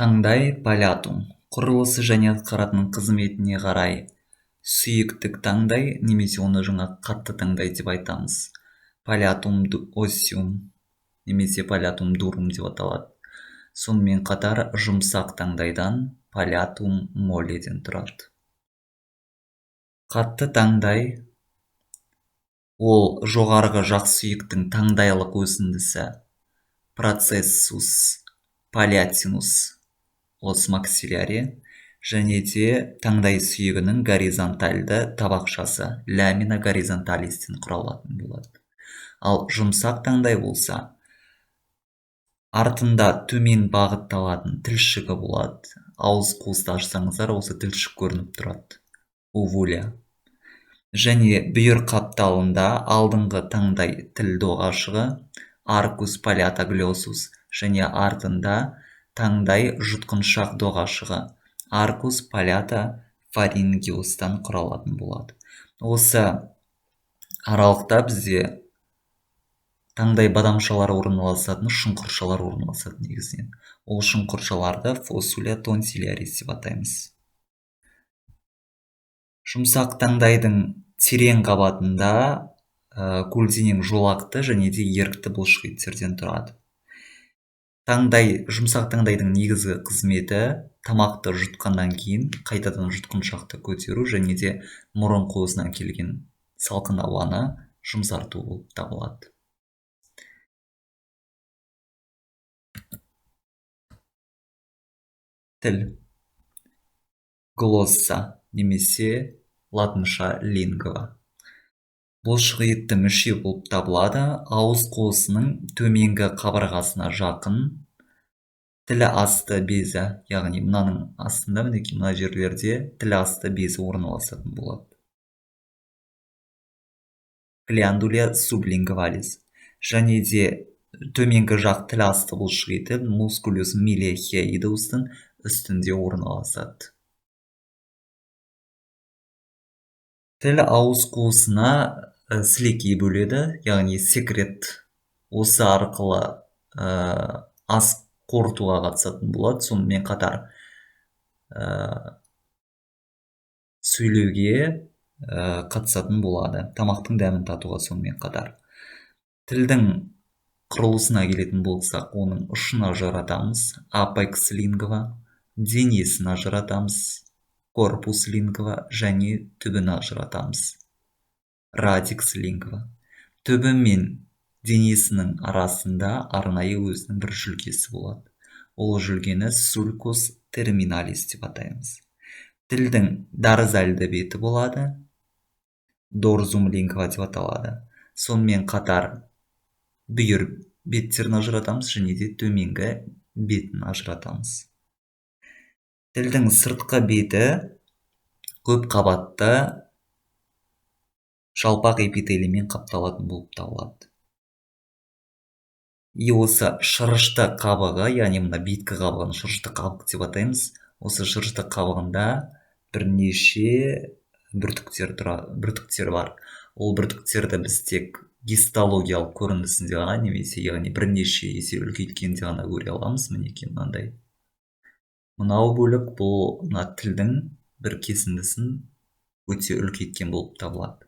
Таңдай палеатум құрылысы және атқаратын қызметіне қарай сүйіктік таңдай немесе оны жаңа қатты таңдай деп айтамыз. Палеатум осиум немесе палеатум дурум деп аталады. Сонымен қатар жұмсақ таңдайдан палеатум моледен тұрады. Қатты таңдай ол жоғарғы жақ сүйектің таңдайлық өсіндісі процессус палеатинус ос максилляри және де таңдай сүйегінің горизонтальды табақшасы ламина горизонталистен құралатын болады. Ал жұмсақ таңдай болса, артында төмен бағытталатын тілшігі болады. Ауыз қуысты ашсаңыздар, осы тілшік көрініп тұрады. Увуля. Және бүйір қапталында алдыңғы таңдай тіл доғашығы аркус палеатоглоссус және артында таңдай жұтқыншақ доғашығы аркус палеатофарингеустан құралатын болады. Осы аралықта бізде таңдай бадамшалары орналасатын, шұңқыршалар орналасатын негізінен. Ол шұңқыршаларды фоссуля тонсиллярис деп атаймыз. Жұмсақ таңдайдың терең қабатында көлденең жолақты және де ерікті бұлшықеттерден тұрады. Жұмсақ таңдайдың негізгі қызметі тамақты жұтқаннан кейін қайтадан жұтқыншақты көтеру және де мұрын қуысынан келген салқын ауаны жұмсарту болып табылады. Тіл. Глосса немесе латынша лингва. Бұлшық етті мүше болып табылады. Ауыз қуысының төменгі қабырғасына жақын тілі асты безі, яғни мынаның астында, мінекей мына жерлерде тілі асты безі орналасатын болады. Гландуля сублингвалис. Және де төменгі жақ тіл асты бұлшық еті мускулюс милехиаидустың үстінде орналасады. Тіл ауыз қуысына сілекей бөледі, яғни секрет. Осы арқылы ас қорытуға қатысатын болады. Сонымен қатар сөйлеуге қатысатын болады. Тамақтың дәмін татуға сонымен қатар. Тілдің құрылысына келетін болсақ, оның ұшын ажыратамыз, апекс лингва, денесін ажыратамыз, корпус лингва және түбін ажыратамыз. Радикс лингва. Түбі мен денесінің арасында арнайы өзінің бір жүлгесі болады. Ол жүлгені сулькус терминалис деп атаймыз. Тілдің дорзальды беті болады, дорзум лингва деп аталады. Сонымен қатар бүйір беттерін ажыратамыз және де төменгі бетін ажыратамыз. Тілдің сыртқы беті көп қабатты жалпақ эпителиймен қапталатын болып табылады. Осы шырышты қабығы, яғни мына беткі қабығын шырышты қабық деп атаймыз. Осы шырышты қабығында бірнеше бүртіктер бар. Ол бүртіктерді біз тек гистологиялық көрінісінде ғана, немесе яғни бірнеше есе үлкейткенде ғана көре аламыз. Мінекей мынандай. Мынау бөлік бұл мына тілдің бір кесіндісін өте үлкейткен болып табылады.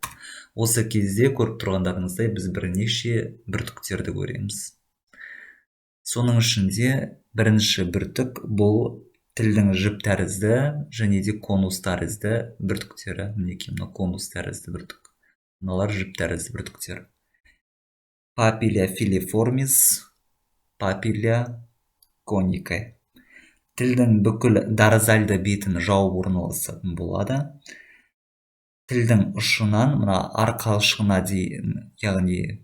Осы кезде көріп тұрғандарыңыздай біз бірнеше бүртіктерді көреміз. Соның ішінде бірінші бүртік бұл тілдің жіп тәрізді және де конус тәрізді бүртіктері. Мінекей мына конус тәрізді бүртік. Мыналар жіп тәрізді бүртіктер. Папилля филиформис, папилля коника. Тілдің бүкіл дорзальды бетін жауып орналасатын болады. Тілдің ұшынан мына арқалшығына дейін, яғни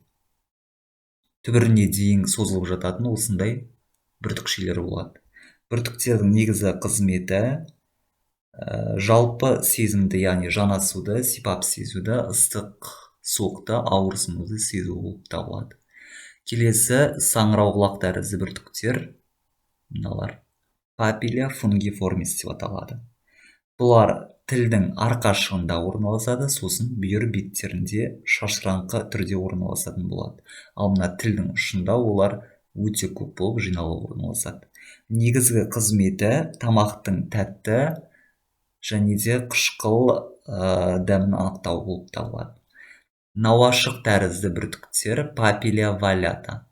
түбіріне дейін созылып жататын осындай бүртікшелер болады. Бүртіктердің негізі қызметі жалпы сезімді, яғни жанасуды, сипап сезуді, ыстық, суықты, ауырсынуды сезу болып табылады. Келесі саңырауқұлақ тәрізді бүртіктер, мыналар папилля фунгиформис деп аталады. Бұлар тілдің арқашығында орналасады, сосын бүйір беттерінде шашыраңқы түрде орналасатын болады. Ал мына тілдің ұшында олар өте көп болып жиналып орналасады. негізгі қызметі тамақтың тәтті және де қышқыл дәмін анықтау болып табылады. Науашық тәрізді бүртіктер папилия валята.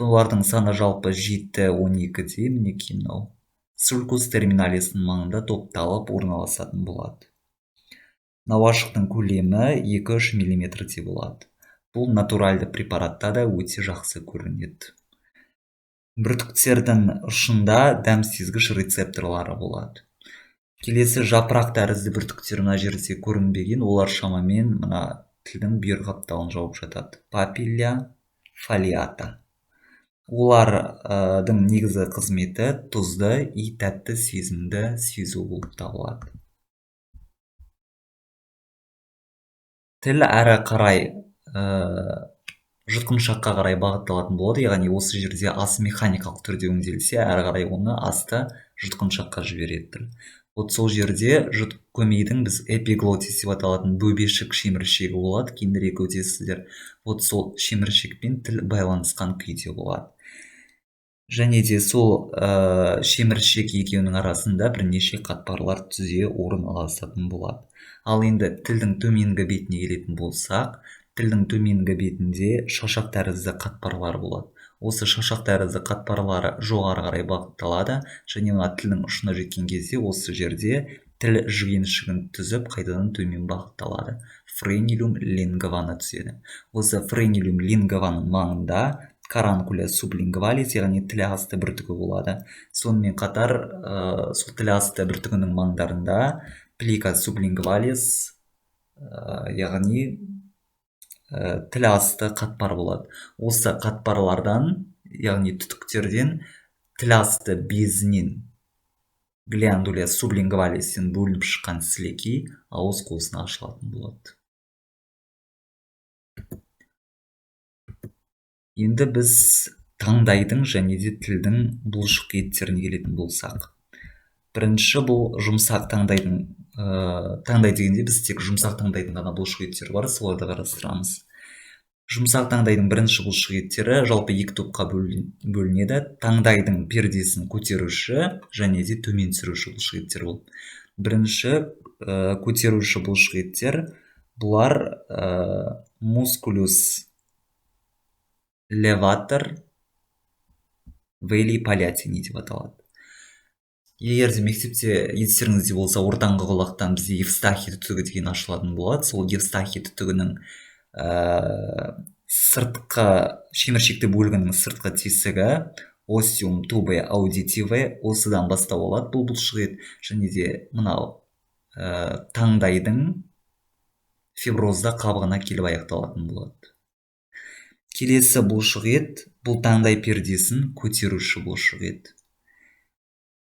Бұлардың саны жалпы 7-12-де, мінекей мынау. Сулькус терминалисінің маңында топталып орналасатын болады. Науашықтың көлемі 2-3 мм болады. Бұл натуральды препаратта да өте жақсы көрінеді. Бүртіктердің ұшында дәм сезгіш рецепторлары болады. Келесі жапырақ тәрізді бүртіктер мына жерде көрінбеген, олар шамамен мына тілдің бүйір қапталын жауып жатады. Папилия фолиата. Олардың негізгі қызметі тұзды и тәтті сезімді сезу болып табылады. Тіл әрі қарай жұтқыншаққа қарай бағытталатын болады, яғни осы жерде ас механикалық түрде өңделсе, әрі қарай оны асты жұтқыншаққа жібереді. Вот сол жерде көмейдің біз эпиглотис деп аталатын бөбешік шеміршегі болады, кейінірек өтесіздер. Вот сол шеміршекпен тіл байланысқан күйде болады. Және де сол шеміршек екеуінің арасында бірнеше қатпарлар түзе орын алысатын болады. Ал енді тілдің төменгі бетіне келетін болсақ, тілдің төменгі бетінде шашақ тәрізді қатпарлар болады. Осы шашақ тәрізді қатпарлары жоғары қарай бағытталады, және мына тілдің ұшына жеткен кезде осы жерде тіл жіңішігін түзіп, қайтадан төмен бағытталады. Френилиум лингваны түзеді. Осы френилиум лингваның маңында каранкуля сублингвалис, яғни тіл асты бүртігі болады. Сонымен қатар сол тіл асты бүртігінің маңдарында плика сублингвалис, яғни тіл асты қатпар болады. Осы қатпарлардан, яғни түтіктерден тіл асты безінен глиандуля сублингвалистен бөлініп шыққан сілекей ауыз қуысына ашылатын болады. Енді біз таңдайдың және де тілдің бұлшық еттеріне келетін болсақ. Бірінші бұл жұмсақ таңдайдың, таңдай дегенде біз тек жұмсақ таңдайдың ғана бұлшық еттері бар, соларды қарастырамыз. Жұмсақ таңдайдың бірінші бұлшық еттері жалпы екі топқа бөлінеді. Таңдайдың пердесін көтеруші және де төмен түсіруші бұлшық еттер болды. Бірінші көтеруші бұлшық еттер, бұлар мускулюс леватор вели палятини деп аталады. Егер де мектепте естеріңізде болса, ортаңғы құлақтан бізде евстахий түтігі деген ашылатын болады. Сол евстахий түтігінің сыртқы шеміршекті бөлігінің сыртқы тесігі осиум тубе аудитиве осыдан бастау алады бұл бұлшық ет, және де мынау таңдайдың фиброзда қабығына келіп аяқталатын болады. Келесі бұлшық ет, бұл таңдай пердесін көтеруші бұлшық ет.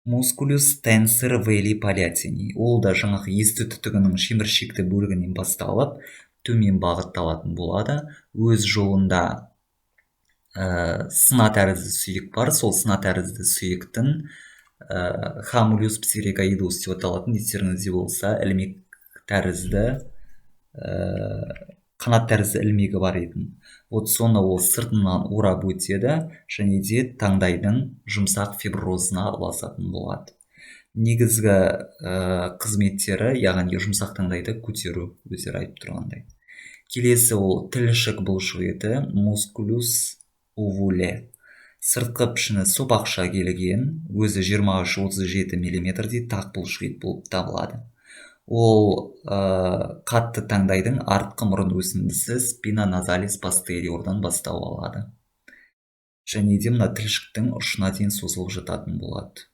Мускулюс тенсор вели палятини. Ол да жаңағы есту түтігінің шеміршекті бөлігінен басталып, төмен бағытталатын болады. Өз жолында сына тәрізді сүйек бар. Сол сына тәрізді сүйектің хамулюс псерикоидус деп аталатын, естеріңізде болса, ілмек тәрізді қанат тәрізді ілмегі бар етін. Вот соны ол сыртынан орап өтеді, және де таңдайдың жұмсақ фиброзына ұласатын болады. Негізгі қызметтері, яғни жұмсақ таңдайды көтеру, өздері айтып тұрғандай. Келесі ол тілшік бұлшық еті, мускулюс увуле. Сыртқы пішіні сопақша келген, өзі 23-37 мм тақ бұлшық ет болып табылады. Ол қатты таңдайдың артқы мұрын өсіндісі спина назалис постериордан бастау алады. Және де мына тілшіктің ұшына дейін созылып жататын болады.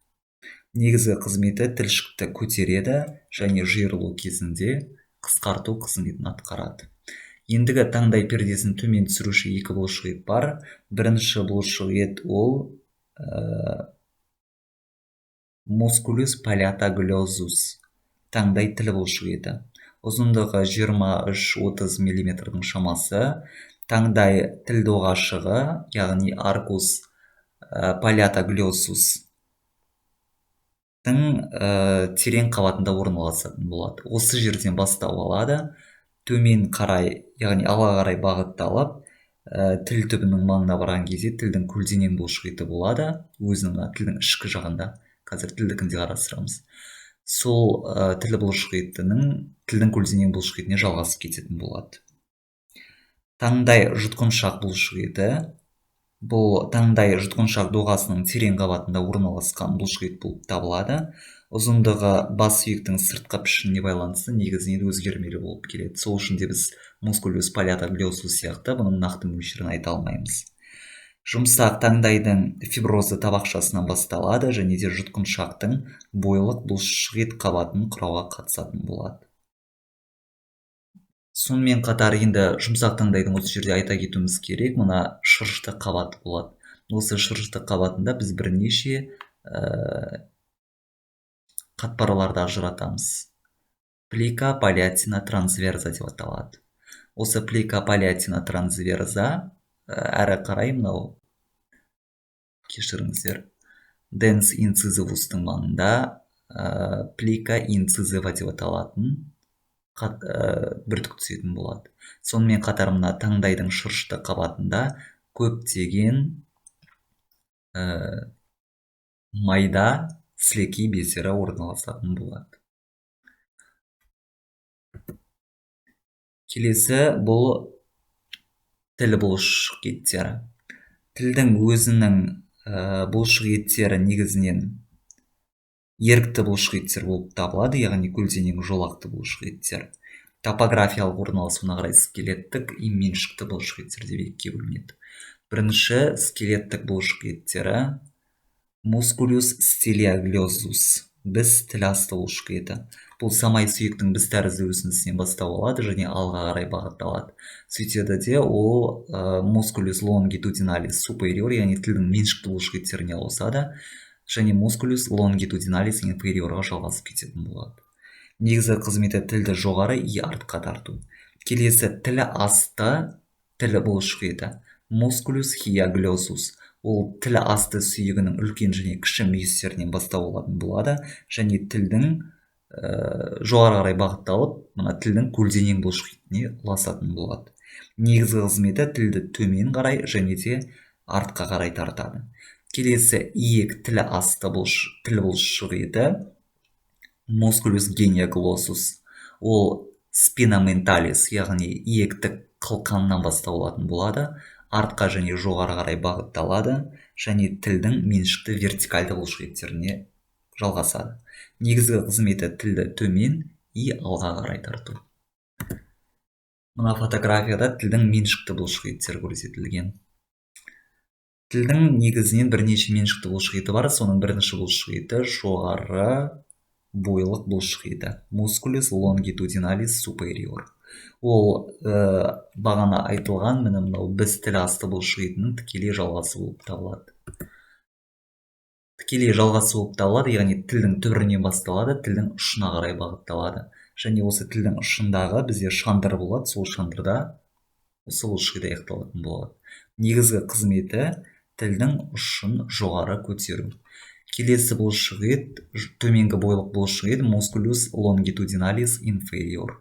Негізгі қызметі тілшікті көтереді және жиырылу кезінде қысқарту қызметін атқарады. Ендігі таңдай пердесін төмен түсіруші екі бұлшық ет бар. Бірінші бұлшық ет ол мускулюс палятоглозус. Таңдай тілі бұлшық еті. Ұзындығы 23-30 мм шамасы. Таңдай тіл доғашығы, яғни аркус палятоглозус терең қабатында орналасатын болады. Осы жерден бастау алады, төмен қарай, яғни ала қарай бағытталып, тіл түбінің маңына барған кезде тілдің көлденең бұлшықеті болады, өзінің тілдің ішкі жағында. Қазір тілдікін де қарастырамыз. Сол тіл тілдің көлденең бұлшықетіне жалғасып кететін болады. Таңдай жұтқыншақ бұлшықеті бұл таңдай жұтқыншақ доғасының терең қабатында орналасқан бұлшықет болып табылады. Ұзындығы бас сүйектің сыртқы пішініне байланысты негізінен өзгермелі болып келеді. Сол үшін де біз мускулюс палеатоглиозус сияқты бұның нақты мөлшерін айта алмаймыз. Жұмсақ таңдайдың фиброзы табақшасынан басталады және де жұтқыншақтың бойлық бұлшықет қабатын құрауға қатысатын болады. Сонымен қатар енді жұмсақ таңдайдың осы жерде айта кетуіміз керек, мына шырышты қабаты болады. Осы шырышты қабатында біз бірнеше қатпарларды ажыратамыз. Плика палеатина трансверза деп аталады. Осы плика палеатина трансверза әрі қарай мынау кешіріңіздер, денс инцизивустың маңында плика инцизива деп аталатын бүртік түсетін болады. Сонымен қатар мына таңдайдың шырышты қабатында көптеген майда сілекей бездері орналасатын болады. Келесі бұл тіл бұлшықеттері. Тілдің өзінің бұлшықеттері негізінен ерікті бұлшықеттер болып табылады, яғни көлденең жолақты бұлшықеттер. Топографиялық орналасуына қарай скелеттік и меншікті бұлшықеттер деп екіге бөлінеді. Бірінші скелеттік бұлшықеттері мускулюс стелиоглезус, біз тіл асты бұлшықеті. Бұл самай сүйектің біз тәрізді өсіндісінен бастау алады және алға қарай бағытталады. Сөйтеді де ол мускулюс лонгитудиналис супериор, яғни тілдің меншікті бұлшықеттеріне ауысады және мускулюс лонгитудиналис инфериорға жалғасып кететін болады. Негізгі қызметі тілді жоғары и артқа тарту. Келесі тілі асты тілі бұлшықеті мускулюс хиаглезус. Ол тілі асты сүйегінің үлкен және кіші мүйістерінен бастау алатын болады және тілдің жоғары қарай бағытталып, мына тілдің көлденең бұлшықетіне ұласатын болады. Негізгі қызметі тілді төмен қарай және де артқа қарай тартады. Келесі иек тілі асты тіл бұлшықеті мускулюс гениоглоссус. Ол спина менталис, яғни иектік қылқаннан бастау алатын болады, артқа және жоғары қарай бағытталады және тілдің меншікті вертикальды бұлшықеттеріне жалғасады. Негізгі қызметі тілді төмен и алға қарай тарту. Мына фотографияда тілдің меншікті бұлшықеттері көрсетілген. Тілдің негізінен бірнеше меншікті бұлшықеті бар, соның бірінші бұлшықеті жоғары бойлық бұлшықеті мускулюс лонгитудиналис супериор. Ол бағана айтылған мынау біз тіл асты бұлшықетінің тікелей жалғасы болып табылады. Тікелей жалғасы болып табылады, яғни тілдің түбірінен басталады, тілдің ұшына қарай бағытталады. Және осы тілдің ұшындағы бізде шандыр болады, сол шандырда осы бұлшықет аяқталатын болады. Негізгі қызметі тілдің ұшын жоғары көтеру. Келесі бұлшықет, төменгі бойлық бұлшықет мускулюс лонгитудиналис инфериор.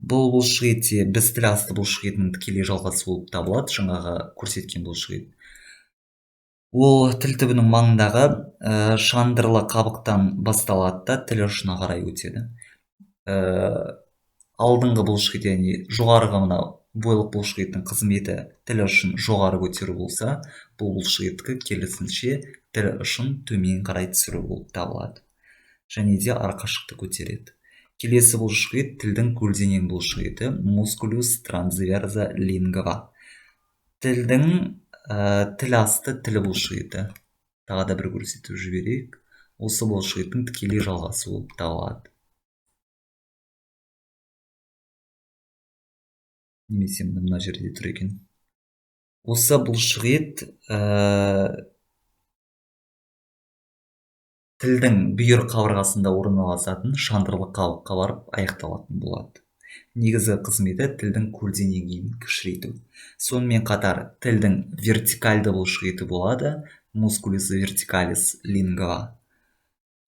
Бұл бұлшықетте біз тіл асты бұлшықетінің тікелей жалғасы болып табылады, жаңағы көрсеткен бұлшықет. Ол тіл түбінің маңындағы шандырлы қабықтан басталады да тіл ұшына қарай өтеді. Алдыңғы бұлшықет, яғни жоғарғы мына бойлық бұлшықеттің қызметі тіл ұшын жоғары көтеру болса, бұл бұлшықеттікі керісінше тіл ұшын төмен қарай түсіру болып табылады және де арқашықты көтереді. Келесі бұлшықет тілдің көлденең бұлшықеті мускулюс трансверза лингва. Тілдің тіл асты тіл бұлшықеті. Тағы да бір көрсетіп жіберейік. Осы бұлшықеттің тікелей жалғасы болып табылады. Немесе мына жерде тұр екен. Осы бұлшықет тілдің бүйір қабырғасында орналасатын шандырлы қабыққа барып аяқталатын болады. Негізгі қызметі тілдің көлденеңін кішірейту. Сонымен қатар тілдің вертикальды бұлшықеті болады, мускулюс вертикалис лингва.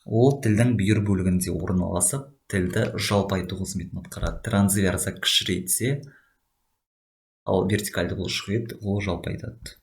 Ол тілдің бүйір бөлігінде орналасып, тілді жалпайту қызметін атқарады. Трансверза кішірейтсе, ал вертикальды бұлшықет ол жалпы айтады